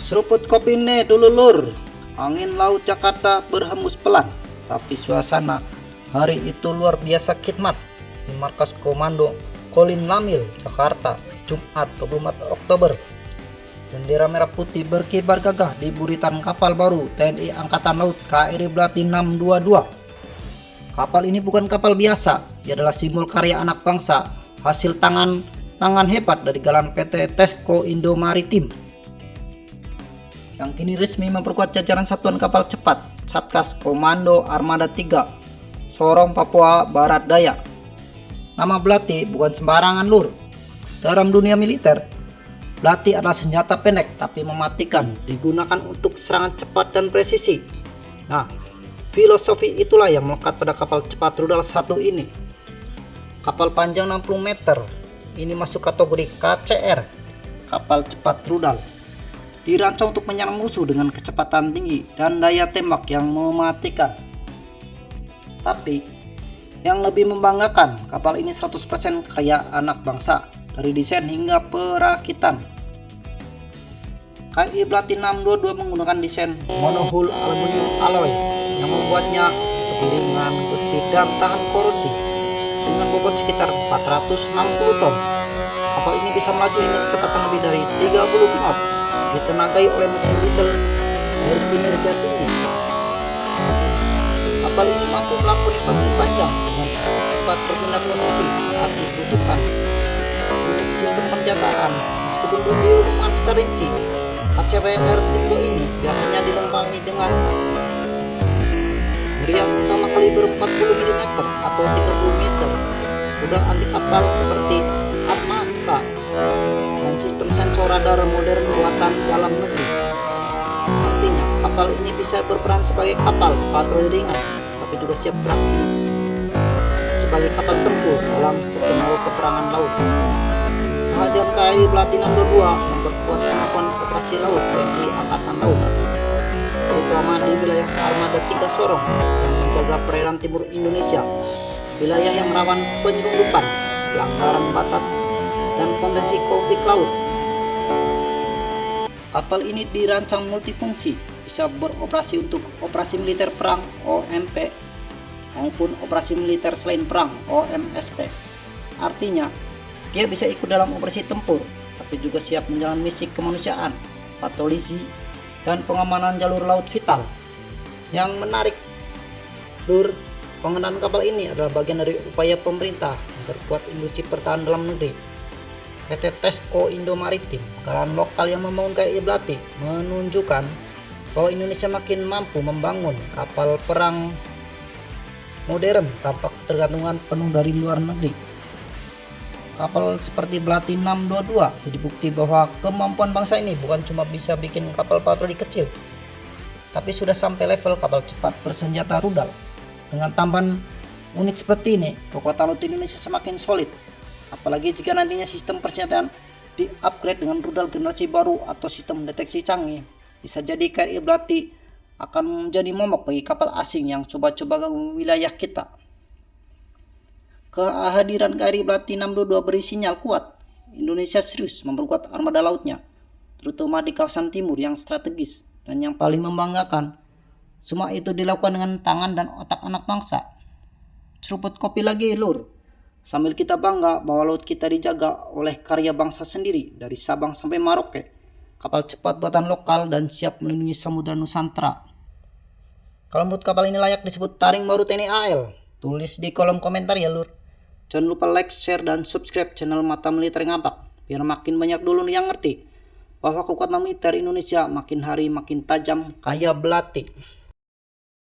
Seruput kopi nih dulu lur. Angin laut Jakarta berhembus pelan, tapi suasana hari itu luar biasa khidmat di markas komando Kolim Lamil, Jakarta, Jumat 24 Oktober. Bendera merah putih berkibar gagah di buritan kapal baru TNI Angkatan Laut KRI Blati 622. Kapal ini bukan kapal biasa, ia adalah simbol karya anak bangsa, hasil tangan hebat dari galan PT Tesco Indo Maritim, yang kini resmi memperkuat jajaran Satuan Kapal Cepat Satgas Komando Armada 3 Sorong, Papua Barat Daya. Nama Blati bukan sembarangan lur. Dalam dunia militer, Blati adalah senjata pendek tapi mematikan, digunakan untuk serangan cepat dan presisi. Nah, filosofi itulah yang melekat pada kapal cepat rudal 1 ini. Kapal panjang 60 meter ini masuk kategori KCR, kapal cepat rudal. Dirancang untuk menyerang musuh dengan kecepatan tinggi dan daya tembak yang mematikan. Tapi yang lebih membanggakan, kapal ini 100% karya anak bangsa, dari desain hingga perakitan. KRI Blati 622 menggunakan desain monohull aluminium alloy yang membuatnya lebih ringan, bersih, dan tahan korosi. Dengan bobot sekitar 460 ton, kapal ini bisa melaju hingga kecepatan lebih dari 30 knot, ditenagai oleh mesin diesel berkinerja tinggi. Kapal ini mampu melakukan lempang panjang dengan cepat berpindah posisi saat dibutuhkan. Untuk sistem penjataan, meskipun belum diumumkan secara rinci, KCR tipe ini biasanya dilengkapi dengan meriam utama kaliber 40 mm atau 30 meter, rudal anti kapal seperti Atmaka, dan sistem sensor radar modern buatan dalam negeri. Artinya, kapal ini bisa berperan sebagai kapal patroli ringan, tapi juga siap beraksi sebagai kapal tempur dalam skenario peperangan laut. Kehadiran KRI Blati 622 memperkuat kemampuan operasi laut TNI Angkatan Laut, terutama di wilayah Armada 3 Sorong yang menjaga perairan timur Indonesia, wilayah yang rawan penyelundupan, pelanggaran batas, dan potensi konflik laut. Kapal ini dirancang multifungsi, bisa beroperasi untuk operasi militer perang OMP maupun operasi militer selain perang OMSP. Artinya, dia bisa ikut dalam operasi tempur, tapi juga siap menjalani misi kemanusiaan, patroli, dan pengamanan jalur laut vital. Yang menarik, lur, pengenalan kapal ini adalah bagian dari upaya pemerintah memperkuat industri pertahanan dalam negeri. PT Tesco Indo Maritim, galan lokal yang membangun KRI Blati, menunjukkan bahwa Indonesia makin mampu membangun kapal perang modern tanpa ketergantungan penuh dari luar negeri. Kapal seperti Blati 622 jadi bukti bahwa kemampuan bangsa ini bukan cuma bisa bikin kapal patroli kecil, tapi sudah sampai level kapal cepat bersenjata rudal. Dengan tambahan unit seperti ini, kekuatan laut Indonesia semakin solid. Apalagi jika nantinya sistem persenjataan di-upgrade dengan rudal generasi baru atau sistem deteksi canggih, bisa jadi KRI Blati akan menjadi momok bagi kapal asing yang coba-coba ganggu wilayah kita. Kehadiran KRI Blati 622 beri sinyal kuat Indonesia serius memperkuat armada lautnya, terutama di kawasan timur yang strategis. Dan yang paling membanggakan, semua itu dilakukan dengan tangan dan otak anak bangsa. Seruput kopi lagi lur, sambil kita bangga bahwa laut kita dijaga oleh karya bangsa sendiri dari Sabang sampai Merauke, kapal cepat buatan lokal dan siap melindungi samudra Nusantara. Kalau menurut kapal ini layak disebut taring baru TNI AL, tulis di kolom komentar ya lur. Jangan lupa like, share, dan subscribe channel Mata Militer Ngapak, biar makin banyak dulu yang ngerti bahwa kekuatan militer Indonesia makin hari makin tajam kayak Blati.